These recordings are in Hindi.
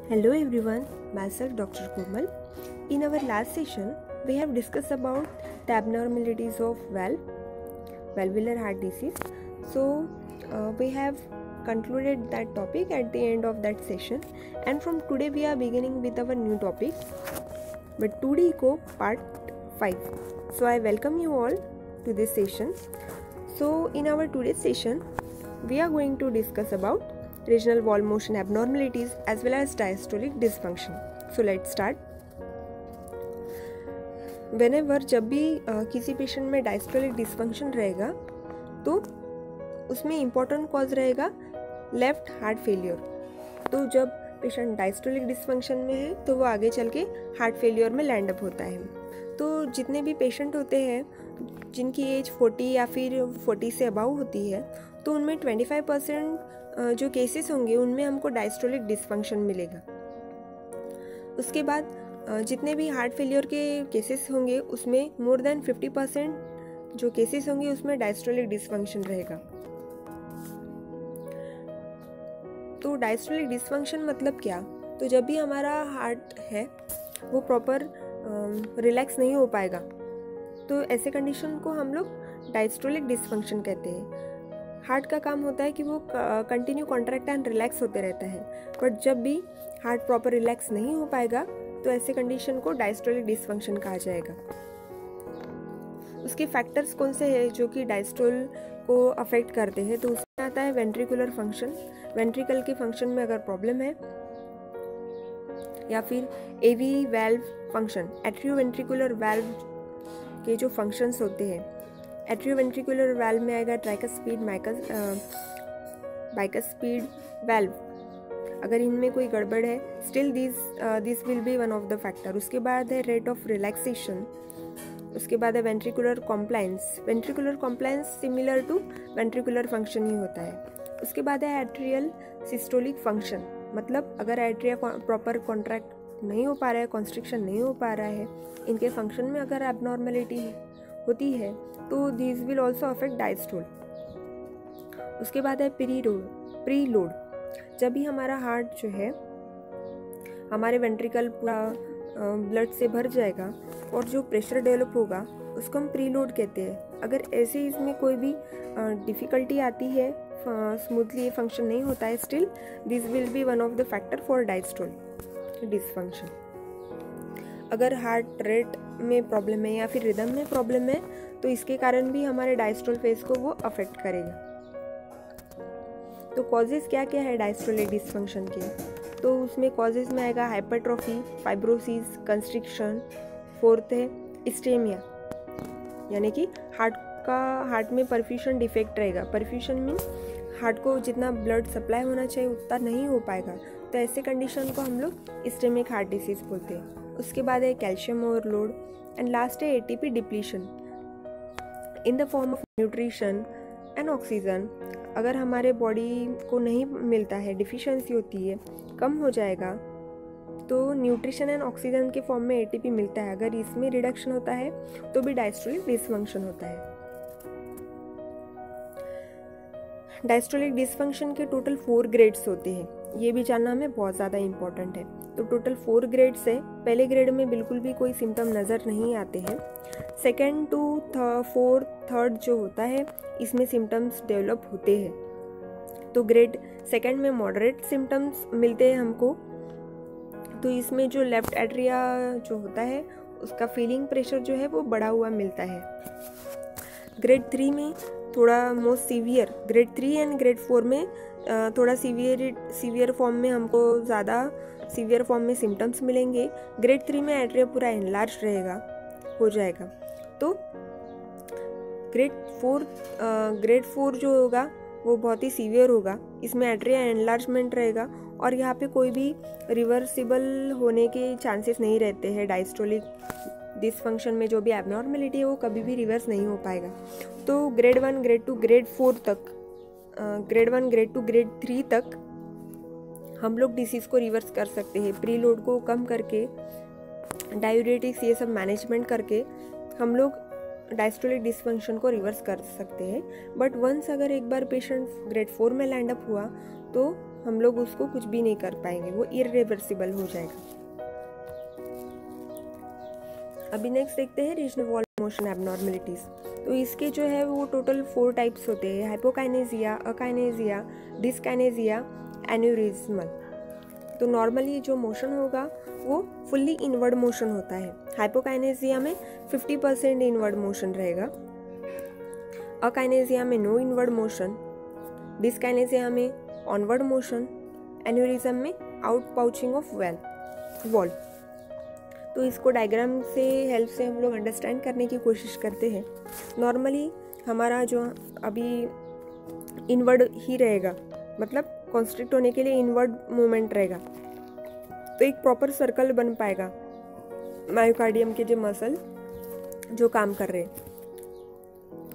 Hello everyone, myself Dr. Komal. In our last session, we have discussed about the abnormalities of valvular heart disease. So, we have concluded that topic at the end of that session, and from today we are beginning with our new topic, but 2D Echo Part 5. So, I welcome you all to this session. So, in our today's session, we are going to discuss about regional wall motion abnormalities as well as diastolic dysfunction. So let's start. Whenever जब भी किसी पेशेंट में डायस्टोलिक डिसफंक्शन रहेगा तो उसमें इम्पोर्टेंट कॉज रहेगा लेफ्ट हार्ट फेलियर. तो जब पेशेंट डायस्टोलिक डिसफंक्शन में है तो वो आगे चल के हार्ट फेलियर में लैंड अप होता है. तो जितने भी पेशेंट होते हैं जिनकी एज 40 या फिर 40 से अबव होती है तो उनमें 25% जो केसेस होंगे उनमें हमको डायस्टोलिक डिसफंक्शन मिलेगा. उसके बाद जितने भी हार्ट फेलियर के केसेस होंगे उसमें मोर देन 50% जो केसेस होंगे उसमें डायस्टोलिक डिसफंक्शन रहेगा. तो डायस्टोलिक डिसफंक्शन मतलब क्या? तो जब भी हमारा हार्ट है वो प्रॉपर रिलैक्स नहीं हो पाएगा तो ऐसे कंडीशन को हम लोग डायस्टोलिक डिसफंक्शन कहते हैं. हार्ट का काम होता है कि वो कंटिन्यू कॉन्ट्रैक्ट एंड रिलैक्स होते रहता है, बट जब भी हार्ट प्रॉपर रिलैक्स नहीं हो पाएगा तो ऐसे कंडीशन को डायस्टोलिक डिसफंक्शन कहा जाएगा. उसके फैक्टर्स कौन से हैं जो कि डायस्टोल को अफेक्ट करते हैं? तो उसमें आता है वेंट्रिकुलर फंक्शन. वेंट्रिकल के फंक्शन में अगर प्रॉब्लम है या फिर एवी वाल्व फंक्शन, एट्रियोवेंट्रिकुलर वाल्व के जो फंक्शंस होते हैं, एट्रियोवेंट्रिकुलर वाल्व में आएगा ट्राइकस्पीड बाइकस्पीड वाल्व. अगर इनमें कोई गड़बड़ है still this will be one of the factor. उसके बाद है रेट ऑफ रिलैक्सेशन. उसके बाद है ventricular compliance. Ventricular compliance similar to ventricular function ही होता है. उसके बाद है एट्रियल सिस्टोलिक फंक्शन, मतलब अगर एट्रिया प्रॉपर कॉन्ट्रैक्ट नहीं हो पा रहा है, कॉन्स्ट्रिक्शन नहीं हो पा रहा है, इनके फंक्शन में अगर एबनॉर्मेलिटी होती है तो this will also affect diastole. उसके बाद है प्री लोड. जब भी हमारा हार्ट जो है हमारे वेंट्रिकल पूरा ब्लड से भर जाएगा और जो प्रेशर डेवलप होगा उसको हम प्री लोड कहते हैं. अगर ऐसे इसमें कोई भी डिफ़िकल्टी आती है, स्मूथली ये फंक्शन नहीं होता है, still this will be one of the factor for diastole dysfunction. अगर हार्ट रेट में प्रॉब्लम है या फिर रिदम में प्रॉब्लम है तो इसके कारण भी हमारे डायस्टोल फेज को वो अफेक्ट करेगा. तो कॉजेज़ क्या क्या है डायस्टोलिक डिसफंक्शन के? तो उसमें कॉजेज़ में आएगा हाइपरट्रॉफी, फाइब्रोसिस, कंस्ट्रिक्शन. फोर्थ है इस्टेमिया, यानी कि हार्ट में परफ्यूशन डिफेक्ट रहेगा. परफ्यूशन मीन हार्ट को जितना ब्लड सप्लाई होना चाहिए उतना नहीं हो पाएगा, तो ऐसे कंडीशन को हम लोग इस्टेमिक हार्ट डिसीज बोलते हैं. उसके बाद है कैल्शियम ओवरलोड एंड लास्ट है ATP depletion in the form of nutrition and oxygen. अगर हमारे बॉडी को नहीं मिलता है, डिफिशियंसी होती है, कम हो जाएगा, तो न्यूट्रिशन एंड ऑक्सीजन के फॉर्म में एटीपी मिलता है. अगर इसमें रिडक्शन होता है तो भी डायस्टोलिक डिसफंक्शन होता है. डायस्टोलिक डिसफंक्शन के टोटल 4 ग्रेड्स होते हैं, ये भी जानना हमें बहुत ज़्यादा इम्पॉर्टेंट है. तो टोटल 4 ग्रेड्स है. पहले ग्रेड में बिल्कुल भी कोई सिम्टम नज़र नहीं आते हैं. सेकेंड टू फोर्थ थर्ड जो होता है इसमें सिम्टम्स डेवलप होते हैं. तो ग्रेड सेकेंड में मॉडरेट सिम्टम्स मिलते हैं हमको. तो इसमें जो लेफ्ट एट्रिया जो होता है उसका फीलिंग प्रेशर जो है वो बढ़ा हुआ मिलता है. ग्रेड 3 में थोड़ा most severe, grade 3 and grade 4 में थोड़ा सीवियर फॉर्म में हमको ज़्यादा सीवियर फॉर्म में सिम्टम्स मिलेंगे. ग्रेड 3 में एट्रिया पूरा एनलार्ज हो जाएगा. तो ग्रेड 4 जो होगा वो बहुत ही सीवियर होगा. इसमें एट्रिया एनलार्जमेंट रहेगा और यहाँ पे कोई भी रिवर्सिबल होने के चांसेस नहीं रहते हैं. डायस्टोलिक डिसफंक्शन में जो भी एबनॉर्मेलिटी है वो कभी भी रिवर्स नहीं हो पाएगा. तो ग्रेड 1, ग्रेड 2, ग्रेड 4 तक, ग्रेड 1, ग्रेड 2, ग्रेड 3 तक हम लोग डिसीज़ को रिवर्स कर सकते हैं. प्री लोड को कम करके, डायूरेटिक्स ये सब मैनेजमेंट करके हम लोग डायस्टोलिक डिसफंक्शन को रिवर्स कर सकते हैं. बट वंस अगर एक बार पेशेंट ग्रेड 4 में लैंड अप हुआ तो हम लोग उसको कुछ भी नहीं कर पाएंगे, वो इरिवर्सिबल हो जाएगा। अभी नेक्स्ट देखते हैं रीजनल वॉल मोशन एबनॉर्मलिटीज। तो इसके जो है वो टोटल 4 टाइप्स होते हैं, हाइपोकाइनेसिया, अकाइनेसिया, डिस्काइनेसिया, एन्यूरिज्मल। तो नॉर्मली जो मोशन होगा वो फुल्ली इनवर्ड मोशन होता है। हाइपोकाइनेसिया में 50% इनवर्ड मोशन रहेगा, अकाइनेसिया में नो इनवर्ड मोशन, डिस्काइनेसिया में ऑनवर्ड मोशन, एन्यूरिज्म में आउट पाउचिंग ऑफ वॉल। तो इसको डायग्राम से हेल्प से हम लोग अंडरस्टैंड करने की कोशिश करते हैं। नॉर्मली हमारा जो अभी इनवर्ड ही रहेगा, मतलब कॉन्स्ट्रिक्ट होने के लिए इनवर्ड मूवमेंट रहेगा, तो एक प्रॉपर सर्कल बन पाएगा मायोकार्डियम के जो मसल जो काम कर रहे हैं।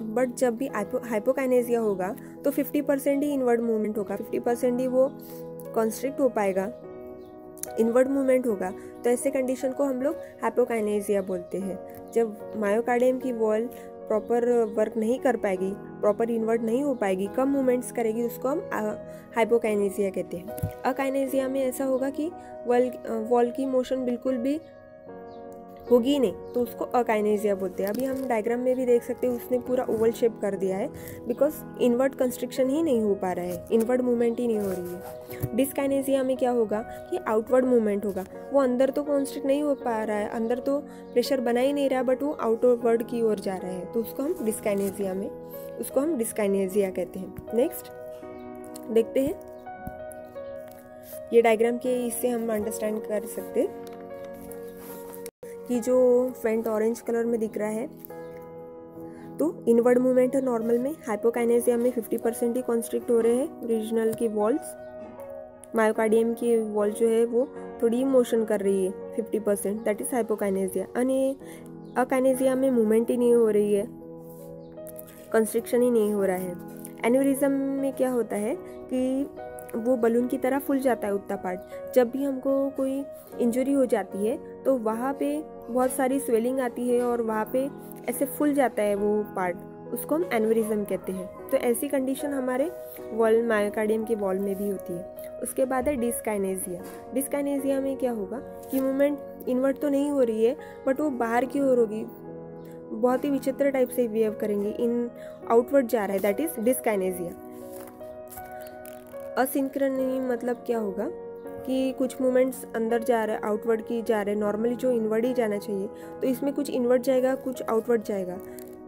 बट जब भी हाइपोकाइनेसिया होगा तो 50% ही इनवर्ड मूवमेंट होगा, 50% ही वो कॉन्स्ट्रिक्ट हो पाएगा, इनवर्ड मूवमेंट होगा। तो ऐसे कंडीशन को हम लोग हाइपोकाइनेसिया बोलते हैं। जब मायोकार्डियम की वॉल प्रॉपर वर्क नहीं कर पाएगी, प्रॉपर इन्वर्ट नहीं हो पाएगी, कम मूवमेंट्स करेगी, उसको हम हाइपोकाइनेसिया कहते हैं। अकाइनेसिया में ऐसा होगा कि वॉल की मोशन बिल्कुल भी होगी नहीं, तो उसको अकाइनेसिया बोलते हैं। अभी हम डायग्राम में भी देख सकते हैं, उसने पूरा ओवल शेप कर दिया है, बिकॉज इनवर्ट कंस्ट्रिक्शन ही नहीं हो पा रहा है, इनवर्ड मूवमेंट ही नहीं हो रही है। डिस्काइनेसिया में क्या होगा कि आउटवर्ड मूवमेंट होगा, वो अंदर तो कॉन्स्ट्रिक्ट नहीं हो पा रहा है, अंदर तो प्रेशर बना ही नहीं रहा, बट वो आउटवर्ड की ओर जा रहा है, तो उसको हम डिस्काइनेसिया कहते हैं। नेक्स्ट देखते हैं, ये डायग्राम के इससे हम अंडरस्टैंड कर सकते हैं कि जो फेंट ऑरेंज कलर में दिख रहा है, तो इनवर्ड मूवमेंट है नॉर्मल में। हाइपोकाइनेसिया में 50% ही कॉन्स्ट्रिक्ट हो रहे हैं रीजनल की वॉल्स। मायोकार्डियम की वॉल जो है वो थोड़ी मोशन कर रही है 50%, दैट इज हाइपोकाइनेसिया। अकाइनेसिया में मूवमेंट ही नहीं हो रही है, कंस्ट्रिक्शन ही नहीं हो रहा है। एन्यूरिज्म में क्या होता है कि वो बलून की तरह फूल जाता है उतना पार्ट। जब भी हमको कोई इंजरी हो जाती है तो वहाँ पे बहुत सारी स्वेलिंग आती है और वहाँ पे ऐसे फूल जाता है वो पार्ट, उसको हम एन्यूरिज्म कहते हैं। तो ऐसी कंडीशन हमारे वॉल मायोकार्डियम के वॉल में भी होती है। उसके बाद है डिस्काइनेसिया। डिस्काइनेसिया में क्या होगा कि मूवमेंट इनवर्ट तो नहीं हो रही है, बट वो बाहर की ओर होगी, बहुत ही विचित्र टाइप से बिहेव करेंगे, इन आउटवर्ड जा रहा है, दैट इज डिस्काइनेसिया। असिंक्रोनी मतलब क्या होगा कि कुछ मूवमेंट्स अंदर जा रहा है, आउटवर्ड की जा रहे हैं, नॉर्मली जो इनवर्ड ही जाना चाहिए, तो इसमें कुछ इनवर्ड जाएगा, कुछ आउटवर्ड जाएगा,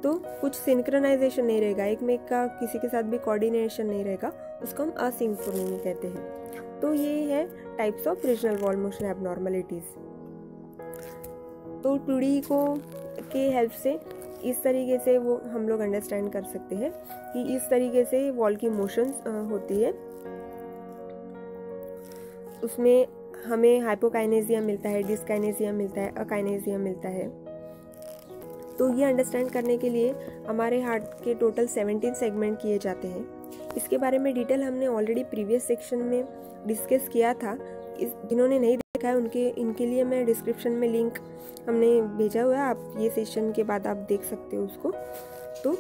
तो कुछ सिंक्रोनाइजेशन नहीं रहेगा, एक में का किसी के साथ भी कोऑर्डिनेशन नहीं रहेगा, उसको हम असिंक्रोनी कहते हैं। तो ये है types of regional wall motion abnormalities. तो 2D को के हेल्प से इस तरीके से वो हम लोग अंडरस्टैंड कर सकते हैं कि इस तरीके से वॉल की मोशंस होती है। उसमें हमें हाइपोकाइनेसिया मिलता है, डिस्काइनेसिया मिलता है, अकाइनेसिया मिलता है। तो ये अंडरस्टैंड करने के लिए हमारे हार्ट के टोटल 17 सेगमेंट किए जाते हैं। इसके बारे में डिटेल हमने ऑलरेडी प्रीवियस सेक्शन में डिस्कस किया था। जिन्होंने नहीं देखा है इनके लिए मैं डिस्क्रिप्शन में लिंक हमने भेजा हुआ है, आप ये सेशन के बाद आप देख सकते हो उसको। तो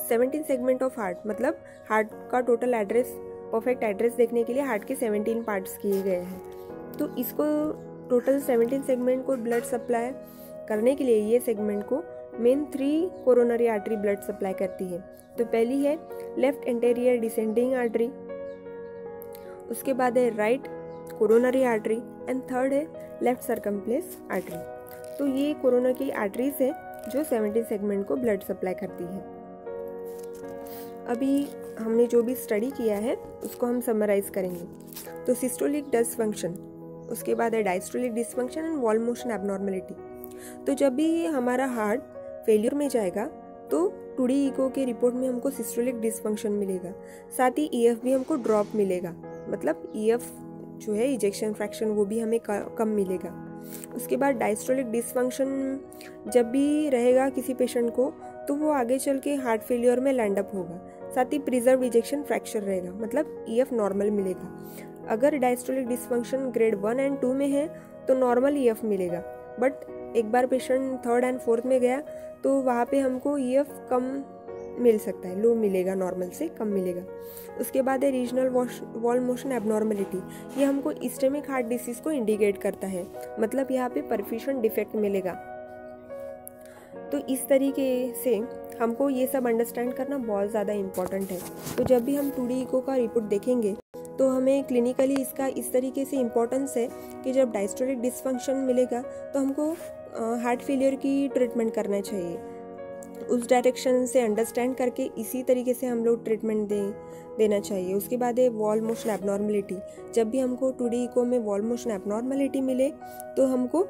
17 सेगमेंट ऑफ हार्ट मतलब हार्ट का टोटल एड्रेस, परफेक्ट एड्रेस देखने के लिए हार्ट के 17 पार्ट्स किए गए हैं। तो इसको टोटल 17 सेगमेंट को ब्लड सप्लाई करने के लिए ये सेगमेंट को main 3 coronary artery blood supply करती है। तो पहली है लेफ्ट एंटेरियर डिसेंडिंग आर्टरी, उसके बाद है right coronary artery and third है लेफ्ट सर्कम्फ्लेक्स आर्टरी। तो ये कोरोना की आर्टरीज है जो 17 सेगमेंट को ब्लड सप्लाई करती है। अभी हमने जो भी स्टडी किया है उसको हम समराइज करेंगे। तो सिस्टोलिक डिसफंक्शन, उसके बाद है diastolic dysfunction and wall motion abnormality. तो जब भी हमारा हार्ट फेलियर में जाएगा तो 2D इको के रिपोर्ट में हमको सिस्टोलिक डिसफंक्शन मिलेगा, साथ ही EF भी हमको ड्रॉप मिलेगा, मतलब EF जो है इजेक्शन फ्रैक्शन वो भी हमें कम मिलेगा। उसके बाद डायस्टोलिक डिसफंक्शन जब भी रहेगा किसी पेशेंट को तो वो आगे चल के हार्ट फेलियर में लैंड अप होगा, साथ ही प्रिजर्व इजेक्शन फ्रैक्चर रहेगा, मतलब EF नॉर्मल मिलेगा। अगर डायस्टोलिक डिसफंक्शन ग्रेड 1 एंड 2 में है तो नॉर्मल EF मिलेगा, बट एक बार पेशेंट 3rd एंड 4th में गया तो वहाँ पे हमको EF कम मिल सकता है, लो मिलेगा, नॉर्मल से कम मिलेगा। उसके बाद है रीजनल वॉल मोशन एबनॉर्मलिटी। ये हमको इस्टेमिक हार्ट डिसीज़ को इंडिकेट करता है, मतलब यहाँ पे परफ्यूजन डिफेक्ट मिलेगा। तो इस तरीके से हमको ये सब अंडरस्टैंड करना बहुत ज़्यादा इम्पॉर्टेंट है। तो जब भी हम 2D इको का रिपोर्ट देखेंगे तो हमें क्लिनिकली इसका इस तरीके से इम्पोर्टेंस है कि जब डायस्टोलिक डिसफंक्शन मिलेगा तो हमको हार्ट फेलियर की ट्रीटमेंट करना चाहिए। उस डायरेक्शन से अंडरस्टैंड करके इसी तरीके से हम लोग ट्रीटमेंट देना चाहिए। उसके बाद है वॉल मोशन एबनॉर्मलिटी। जब भी हमको 2D इको में वॉल मोशन एबनॉर्मलिटी मिले तो हमको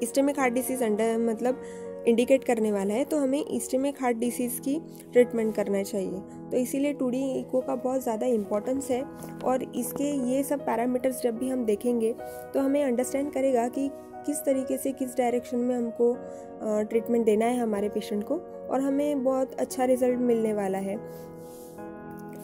इस्टेमिक हार्ट डिसीज़ मतलब इंडिकेट करने वाला है, तो हमें इस्टेमिक हार्ट डिसीज़ की ट्रीटमेंट करना चाहिए। तो इसीलिए 2D इको का बहुत ज़्यादा इम्पोर्टेंस है, और इसके ये सब पैरामीटर्स जब भी हम देखेंगे तो हमें अंडरस्टैंड करेगा कि किस तरीके से, किस डायरेक्शन में हमको ट्रीटमेंट देना है हमारे पेशेंट को, और हमें बहुत अच्छा रिजल्ट मिलने वाला है।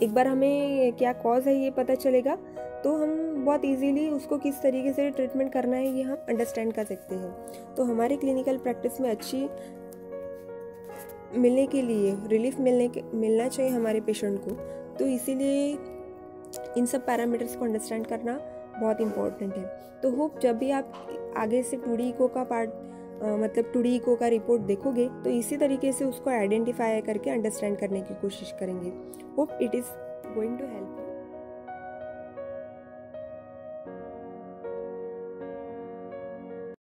एक बार हमें क्या कॉज है ये पता चलेगा तो हम बहुत इजीली उसको किस तरीके से ट्रीटमेंट करना है ये हम अंडरस्टैंड कर सकते हैं। तो हमारे क्लिनिकल प्रैक्टिस में अच्छी मिलने के लिए, रिलीफ मिलना चाहिए हमारे पेशेंट को, तो इसीलिए इन सब पैरामीटर्स को अंडरस्टैंड करना बहुत इम्पोर्टेंट है। तो होप जब भी आप आगे से 2D इको का मतलब 2D इको का रिपोर्ट देखोगे तो इसी तरीके से उसको आइडेंटिफाई करके अंडरस्टैंड करने की कोशिश करेंगे। Hope it is going to help.